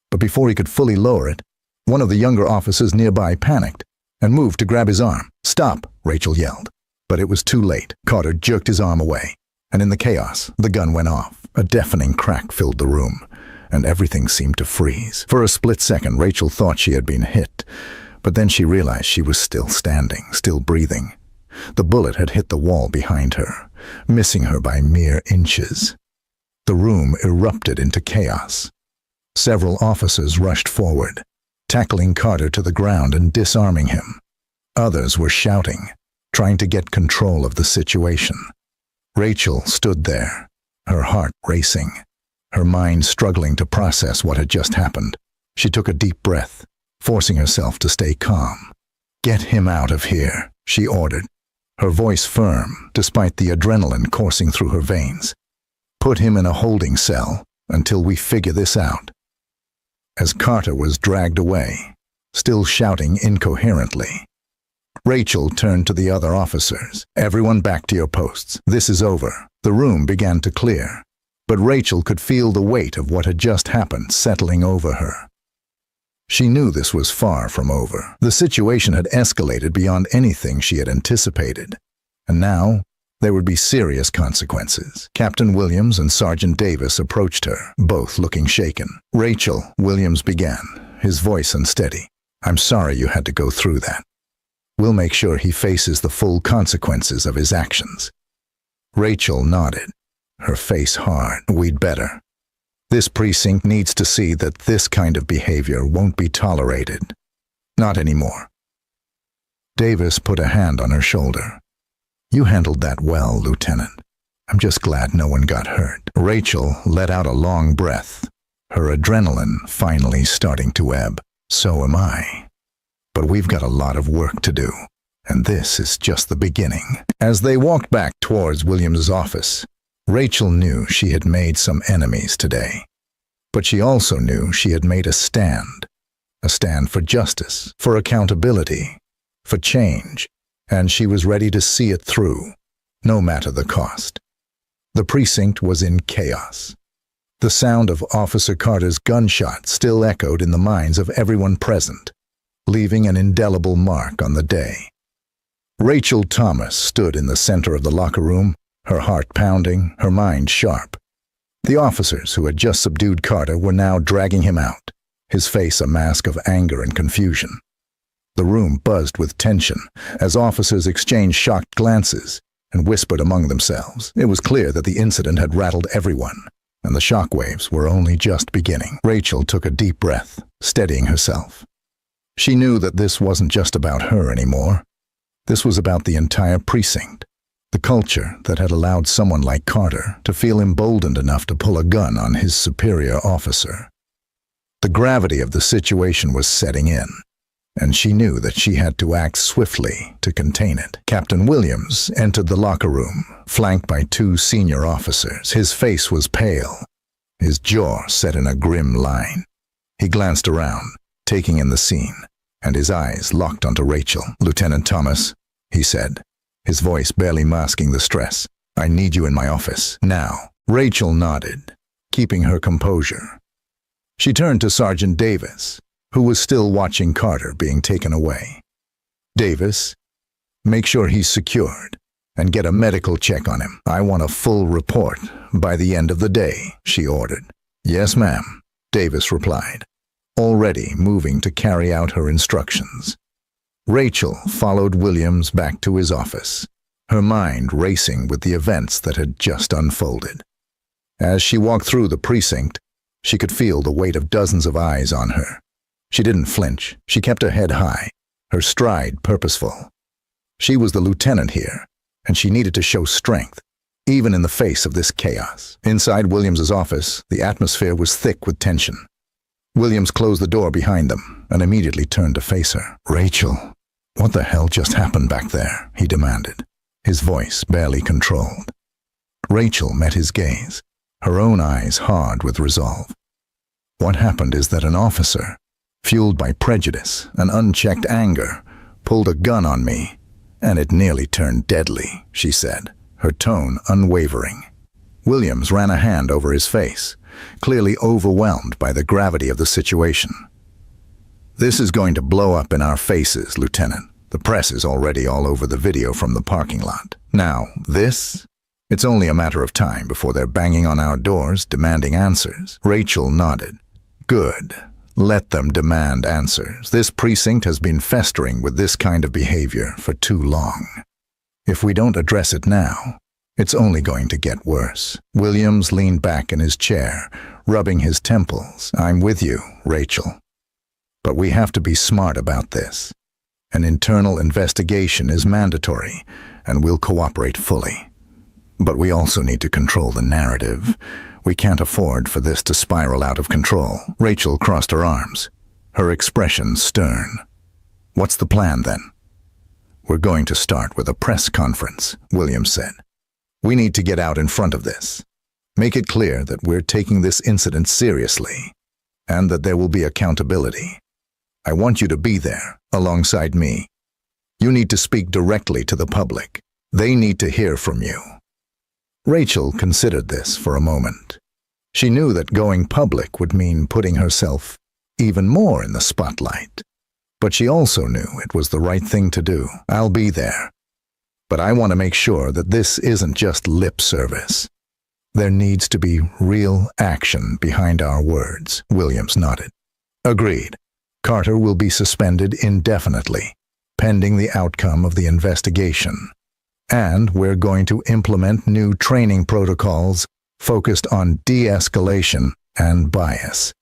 But before he could fully lower it, one of the younger officers nearby panicked and moved to grab his arm. "Stop!" Rachel yelled. But it was too late. Carter jerked his arm away, and in the chaos, the gun went off. A deafening crack filled the room, and everything seemed to freeze. For a split second, Rachel thought she had been hit, but then she realized she was still standing, still breathing. The bullet had hit the wall behind her, missing her by mere inches. The room erupted into chaos. Several officers rushed forward, tackling Carter to the ground and disarming him. Others were shouting, trying to get control of the situation. Rachel stood there, her heart racing, her mind struggling to process what had just happened. She took a deep breath, forcing herself to stay calm. "Get him out of here," she ordered, her voice firm despite the adrenaline coursing through her veins. "Put him in a holding cell until we figure this out." As Carter was dragged away, still shouting incoherently, Rachel turned to the other officers. "Everyone back to your posts. This is over." The room began to clear, but Rachel could feel the weight of what had just happened settling over her. She knew this was far from over. The situation had escalated beyond anything she had anticipated, and now there would be serious consequences. Captain Williams and Sergeant Davis approached her, both looking shaken. "Rachel," Williams began, his voice unsteady, "I'm sorry you had to go through that. We'll make sure he faces the full consequences of his actions." Rachel nodded, her face hard. "We'd better. This precinct needs to see that this kind of behavior won't be tolerated. Not anymore." Davis put a hand on her shoulder. "You handled that well, Lieutenant. I'm just glad no one got hurt." Rachel let out a long breath, her adrenaline finally starting to ebb. "So am I. But we've got a lot of work to do." and this is just the beginning. As they walked back towards William's office, Rachel knew she had made some enemies today. But she also knew she had made a stand for justice, for accountability, for change, and she was ready to see it through, no matter the cost. The precinct was in chaos. The sound of Officer Carter's gunshot still echoed in the minds of everyone present, leaving an indelible mark on the day. Rachel Thomas stood in the center of the locker room, her heart pounding, her mind sharp. The officers who had just subdued Carter were now dragging him out, his face a mask of anger and confusion. The room buzzed with tension as officers exchanged shocked glances and whispered among themselves. It was clear that the incident had rattled everyone, and the shockwaves were only just beginning. Rachel took a deep breath, steadying herself. She knew that this wasn't just about her anymore. This was about the entire precinct, the culture that had allowed someone like Carter to feel emboldened enough to pull a gun on his superior officer. The gravity of the situation was setting in, and she knew that she had to act swiftly to contain it. Captain Williams entered the locker room, flanked by two senior officers. His face was pale, his jaw set in a grim line. He glanced around, taking in the scene, and his eyes locked onto Rachel. "Lieutenant Thomas," he said, his voice barely masking the stress, "I need you in my office, now." Rachel nodded, keeping her composure. She turned to Sergeant Davis, who was still watching Carter being taken away. "Davis, make sure he's secured, and get a medical check on him. I want a full report by the end of the day," she ordered. "Yes, ma'am," Davis replied, already moving to carry out her instructions. Rachel followed Williams back to his office, her mind racing with the events that had just unfolded. As she walked through the precinct, she could feel the weight of dozens of eyes on her. She didn't flinch. She kept her head high, her stride purposeful. She was the lieutenant here, and she needed to show strength, even in the face of this chaos. Inside Williams's office, the atmosphere was thick with tension. Williams closed the door behind them and immediately turned to face her. "Rachel, what the hell just happened back there?" he demanded, his voice barely controlled. Rachel met his gaze, her own eyes hard with resolve. "What happened is that an officer, fueled by prejudice and unchecked anger, pulled a gun on me, and it nearly turned deadly," she said, her tone unwavering. Williams ran a hand over his face, clearly overwhelmed by the gravity of the situation. "This is going to blow up in our faces, Lieutenant. The press is already all over the video from the parking lot. Now, this? It's only a matter of time before they're banging on our doors, demanding answers." Rachel nodded. "Good. Let them demand answers. This precinct has been festering with this kind of behavior for too long. If we don't address it now, it's only going to get worse." Williams leaned back in his chair, rubbing his temples. "I'm with you, Rachel. But we have to be smart about this. An internal investigation is mandatory, and we'll cooperate fully. But we also need to control the narrative. We can't afford for this to spiral out of control." Rachel crossed her arms, her expression stern. "What's the plan, then?" "We're going to start with a press conference," Williams said. "We need to get out in front of this. Make it clear that we're taking this incident seriously, and that there will be accountability. I want you to be there, alongside me. You need to speak directly to the public. They need to hear from you." Rachel considered this for a moment. She knew that going public would mean putting herself even more in the spotlight. But she also knew it was the right thing to do. "I'll be there. But I want to make sure that this isn't just lip service. There needs to be real action behind our words." Williams nodded. "Agreed. Carter will be suspended indefinitely, pending the outcome of the investigation. And we're going to implement new training protocols focused on de-escalation and bias.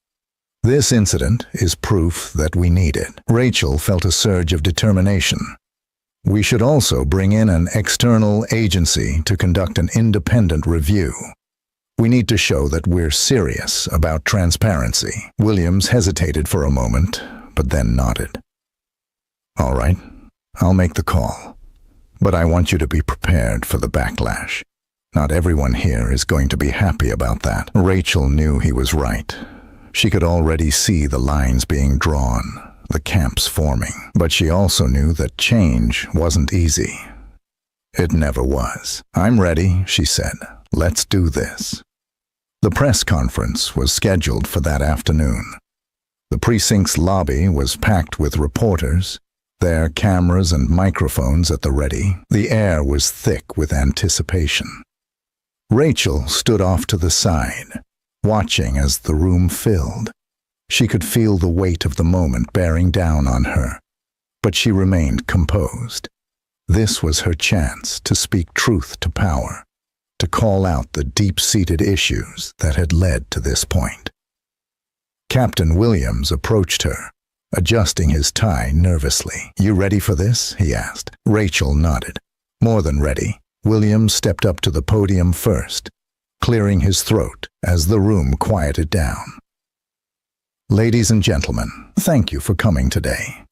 This incident is proof that we need it." Rachel felt a surge of determination. "We should also bring in an external agency to conduct an independent review. We need to show that we're serious about transparency." Williams hesitated for a moment, but then nodded. "All right, I'll make the call, but I want you to be prepared for the backlash. Not everyone here is going to be happy about that." Rachel knew he was right. She could already see the lines being drawn, the camps forming. But she also knew that change wasn't easy. It never was. "I'm ready," she said. "Let's do this." The press conference was scheduled for that afternoon. The precinct's lobby was packed with reporters, their cameras and microphones at the ready. The air was thick with anticipation. Rachel stood off to the side, watching as the room filled. She could feel the weight of the moment bearing down on her, but she remained composed. This was her chance to speak truth to power, to call out the deep-seated issues that had led to this point. Captain Williams approached her, adjusting his tie nervously. "You ready for this?" he asked. Rachel nodded. More than ready. Williams stepped up to the podium first, clearing his throat as the room quieted down. "Ladies and gentlemen, thank you for coming today.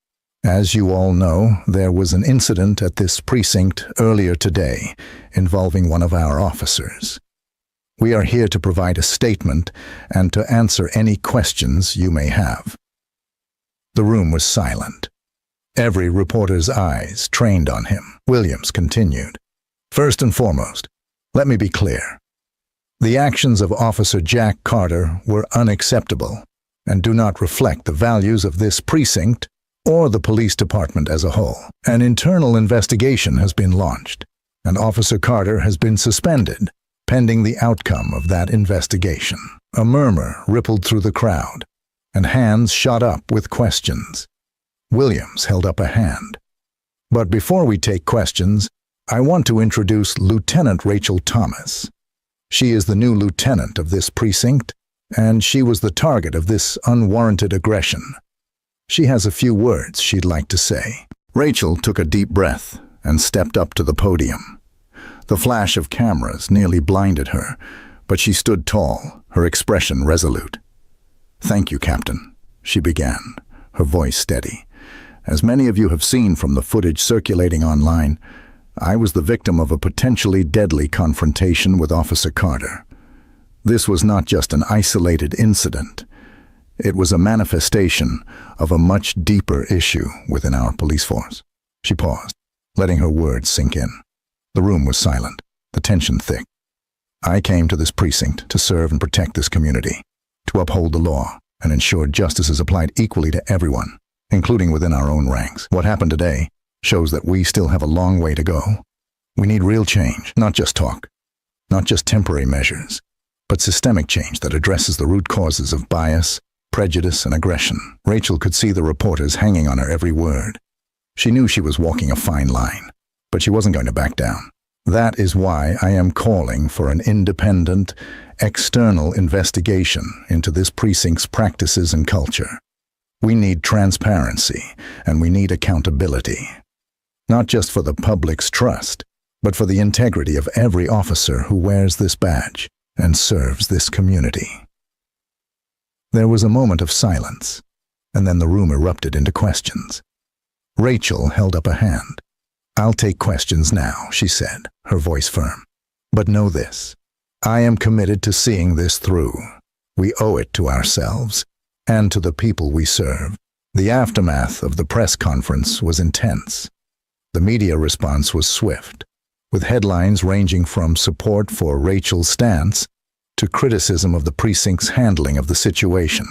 As you all know, there was an incident at this precinct earlier today involving one of our officers. We are here to provide a statement and to answer any questions you may have." The room was silent. Every reporter's eyes trained on him. Williams continued. "First and foremost, let me be clear. The actions of Officer Jack Carter were unacceptable and do not reflect the values of this precinct or the police department as a whole. An internal investigation has been launched, and Officer Carter has been suspended, pending the outcome of that investigation." A murmur rippled through the crowd, and hands shot up with questions. Williams held up a hand. "But before we take questions, I want to introduce Lieutenant Rachel Thomas. She is the new lieutenant of this precinct, and she was the target of this unwarranted aggression. She has a few words she'd like to say." Rachel took a deep breath and stepped up to the podium. The flash of cameras nearly blinded her, but she stood tall, her expression resolute. "Thank you, Captain," she began, her voice steady. "As many of you have seen from the footage circulating online, I was the victim of a potentially deadly confrontation with Officer Carter. This was not just an isolated incident. It was a manifestation of a much deeper issue within our police force." She paused, letting her words sink in. The room was silent, the tension thick. "I came to this precinct to serve and protect this community, to uphold the law and ensure justice is applied equally to everyone, including within our own ranks. What happened today shows that we still have a long way to go. We need real change, not just talk, not just temporary measures, but systemic change that addresses the root causes of bias, prejudice, and aggression." Rachel could see the reporters hanging on her every word. She knew she was walking a fine line, but she wasn't going to back down. "That is why I am calling for an independent, external investigation into this precinct's practices and culture. We need transparency, and we need accountability. Not just for the public's trust, but for the integrity of every officer who wears this badge and serves this community." There was a moment of silence, and then the room erupted into questions. Rachel held up a hand. "I'll take questions now," she said, her voice firm. "But know this, I am committed to seeing this through. We owe it to ourselves and to the people we serve." The aftermath of the press conference was intense. The media response was swift, with headlines ranging from support for Rachel's stance to criticism of the precinct's handling of the situation.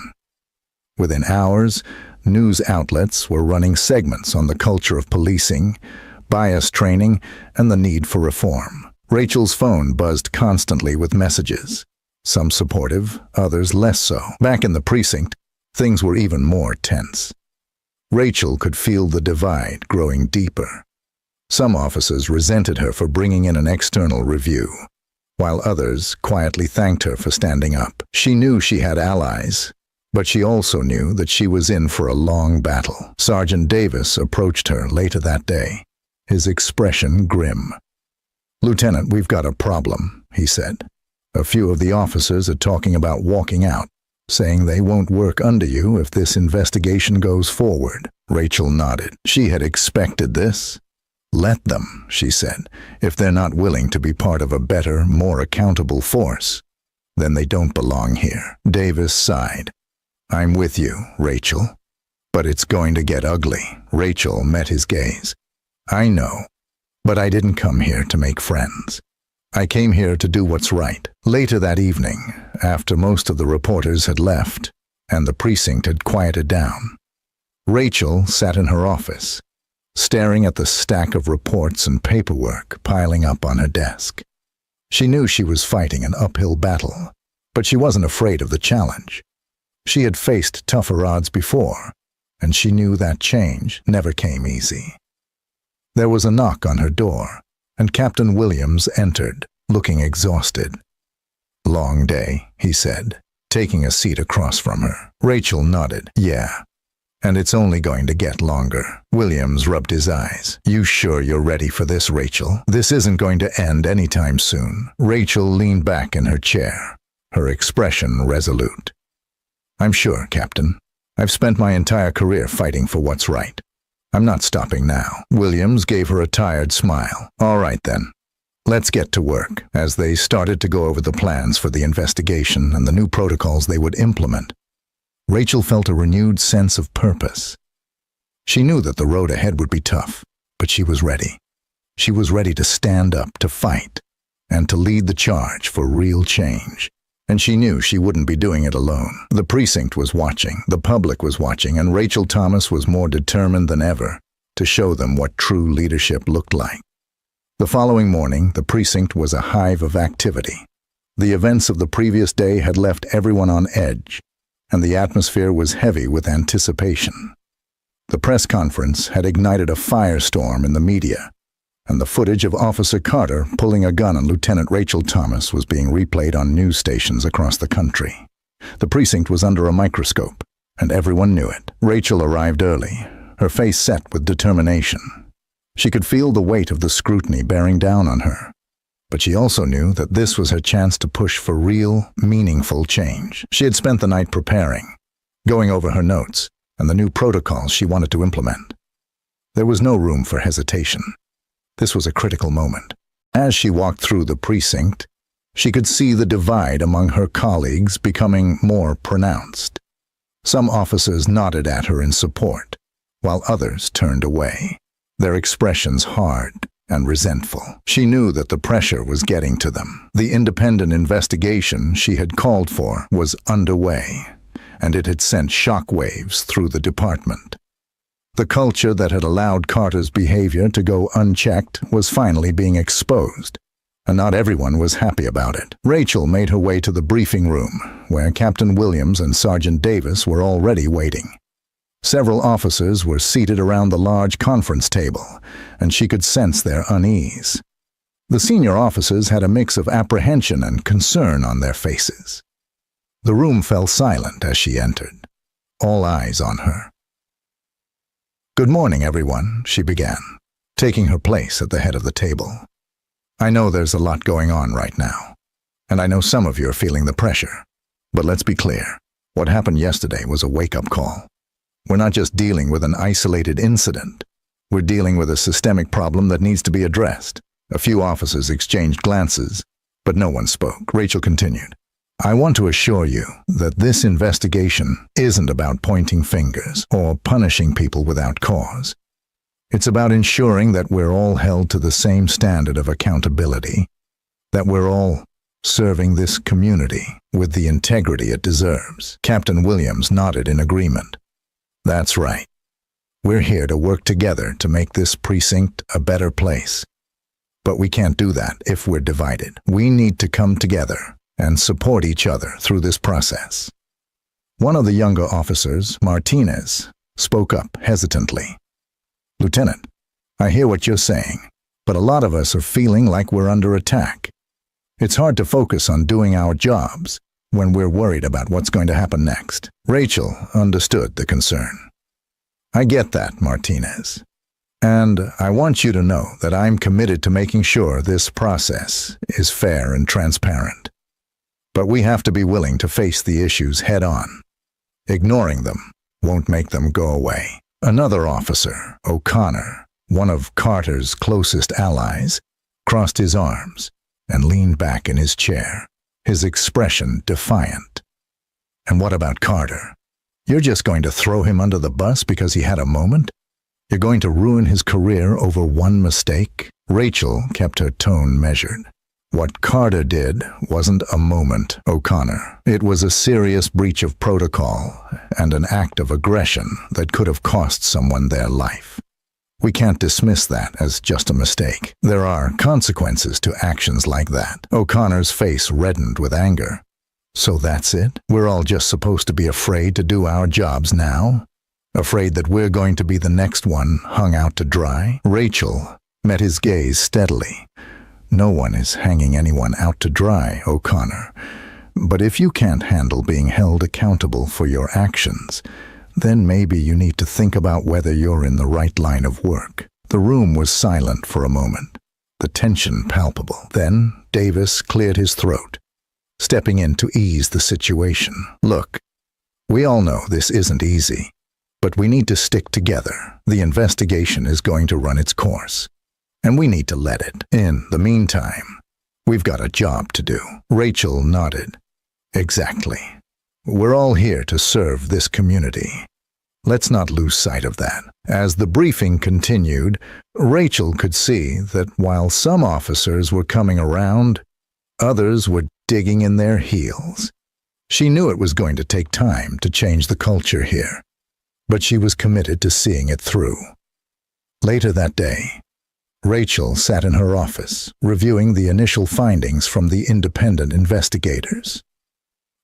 Within hours, news outlets were running segments on the culture of policing, bias training, and the need for reform. Rachel's phone buzzed constantly with messages, some supportive, others less so. Back in the precinct, things were even more tense. Rachel could feel the divide growing deeper. Some officers resented her for bringing in an external review, while others quietly thanked her for standing up. She knew she had allies, but she also knew that she was in for a long battle. Sergeant Davis approached her later that day, his expression grim. "Lieutenant, we've got a problem," he said. "A few of the officers are talking about walking out, saying they won't work under you if this investigation goes forward." Rachel nodded. She had expected this. Let them, she said. If they're not willing to be part of a better, more accountable force, then they don't belong here. Davis sighed. I'm with you, Rachel. But it's going to get ugly. Rachel met his gaze. I know, but I didn't come here to make friends. I came here to do what's right. Later that evening, after most of the reporters had left and the precinct had quieted down, Rachel sat in her office, staring at the stack of reports and paperwork piling up on her desk. She knew she was fighting an uphill battle, but she wasn't afraid of the challenge. She had faced tougher odds before, and she knew that change never came easy. There was a knock on her door, and Captain Williams entered, looking exhausted. Long day, he said, taking a seat across from her. Rachel nodded. Yeah, and it's only going to get longer. Williams rubbed his eyes. You sure you're ready for this, Rachel? This isn't going to end anytime soon. Rachel leaned back in her chair, her expression resolute. I'm sure, Captain. I've spent my entire career fighting for what's right. I'm not stopping now. Williams gave her a tired smile. All right then. Let's get to work. As they started to go over the plans for the investigation and the new protocols they would implement, Rachel felt a renewed sense of purpose. She knew that the road ahead would be tough, but she was ready. She was ready to stand up, to fight, and to lead the charge for real change. And she knew she wouldn't be doing it alone. The precinct was watching, the public was watching, and Rachel Thomas was more determined than ever to show them what true leadership looked like. The following morning, the precinct was a hive of activity. The events of the previous day had left everyone on edge, and the atmosphere was heavy with anticipation. The press conference had ignited a firestorm in the media, and the footage of Officer Carter pulling a gun on Lieutenant Rachel Thomas was being replayed on news stations across the country. The precinct was under a microscope, and everyone knew it. Rachel arrived early, her face set with determination. She could feel the weight of the scrutiny bearing down on her, but she also knew that this was her chance to push for real, meaningful change. She had spent the night preparing, going over her notes, and the new protocols she wanted to implement. There was no room for hesitation. This was a critical moment. As she walked through the precinct, she could see the divide among her colleagues becoming more pronounced. Some officers nodded at her in support, while others turned away, their expressions hard and resentful. She knew that the pressure was getting to them. The independent investigation she had called for was underway, and it had sent shockwaves through the department. The culture that had allowed Carter's behavior to go unchecked was finally being exposed, and not everyone was happy about it. Rachel made her way to the briefing room, where Captain Williams and Sergeant Davis were already waiting. Several officers were seated around the large conference table, and she could sense their unease. The senior officers had a mix of apprehension and concern on their faces. The room fell silent as she entered, all eyes on her. Good morning, everyone, she began, taking her place at the head of the table. I know there's a lot going on right now, and I know some of you are feeling the pressure. But let's be clear, what happened yesterday was a wake-up call. We're not just dealing with an isolated incident. We're dealing with a systemic problem that needs to be addressed. A few officers exchanged glances, but no one spoke. Rachel continued. I want to assure you that this investigation isn't about pointing fingers or punishing people without cause. It's about ensuring that we're all held to the same standard of accountability, that we're all serving this community with the integrity it deserves. Captain Williams nodded in agreement. That's right. We're here to work together to make this precinct a better place. But we can't do that if we're divided. We need to come together and support each other through this process. One of the younger officers, Martinez, spoke up hesitantly. Lieutenant, I hear what you're saying, but a lot of us are feeling like we're under attack. It's hard to focus on doing our jobs when we're worried about what's going to happen next. Rachel understood the concern. I get that, Martinez. And I want you to know that I'm committed to making sure this process is fair and transparent. But we have to be willing to face the issues head-on. Ignoring them won't make them go away. Another officer, O'Connor, one of Carter's closest allies, crossed his arms and leaned back in his chair, his expression defiant. And what about Carter? You're just going to throw him under the bus because he had a moment? You're going to ruin his career over one mistake? Rachel kept her tone measured. What Carter did wasn't a moment, O'Connor. It was a serious breach of protocol and an act of aggression that could have cost someone their life. We can't dismiss that as just a mistake. There are consequences to actions like that. O'Connor's face reddened with anger. So that's it? We're all just supposed to be afraid to do our jobs now? Afraid that we're going to be the next one hung out to dry? Rachel met his gaze steadily. No one is hanging anyone out to dry, O'Connor. But if you can't handle being held accountable for your actions, then maybe you need to think about whether you're in the right line of work. The room was silent for a moment, the tension palpable. Then Davis cleared his throat, stepping in to ease the situation. Look, we all know this isn't easy, but we need to stick together. The investigation is going to run its course, and we need to let it. In the meantime, we've got a job to do. Rachel nodded. Exactly. We're all here to serve this community. Let's not lose sight of that. As the briefing continued, Rachel could see that while some officers were coming around, others were digging in their heels. She knew it was going to take time to change the culture here, but she was committed to seeing it through. Later that day, Rachel sat in her office, reviewing the initial findings from the independent investigators.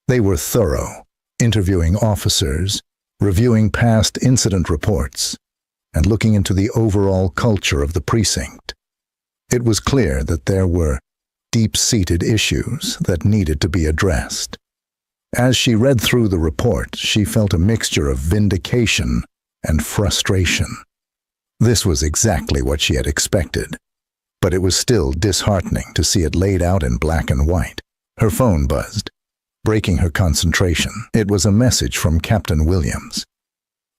They were thorough, interviewing officers, reviewing past incident reports, and looking into the overall culture of the precinct. It was clear that there were deep-seated issues that needed to be addressed. As she read through the report, she felt a mixture of vindication and frustration. This was exactly what she had expected, but it was still disheartening to see it laid out in black and white. Her phone buzzed, breaking her concentration. It was a message from Captain Williams.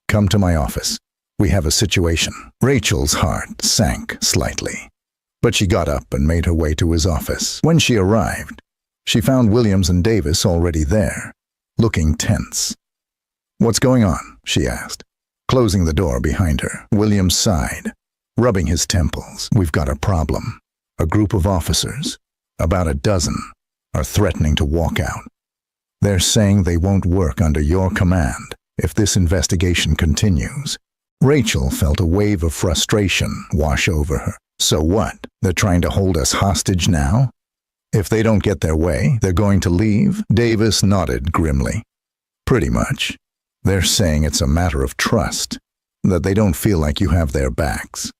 "Come to my office. We have a situation." Rachel's heart sank slightly, but she got up and made her way to his office. When she arrived, she found Williams and Davis already there, looking tense. "What's going on?" she asked, closing the door behind her. Williams sighed, rubbing his temples. "We've got a problem. A group of officers, about a dozen, are threatening to walk out. They're saying they won't work under your command if this investigation continues." Rachel felt a wave of frustration wash over her. "So what? They're trying to hold us hostage now? If they don't get their way, they're going to leave?" Davis nodded grimly. "Pretty much. They're saying it's a matter of trust, that they don't feel like you have their backs."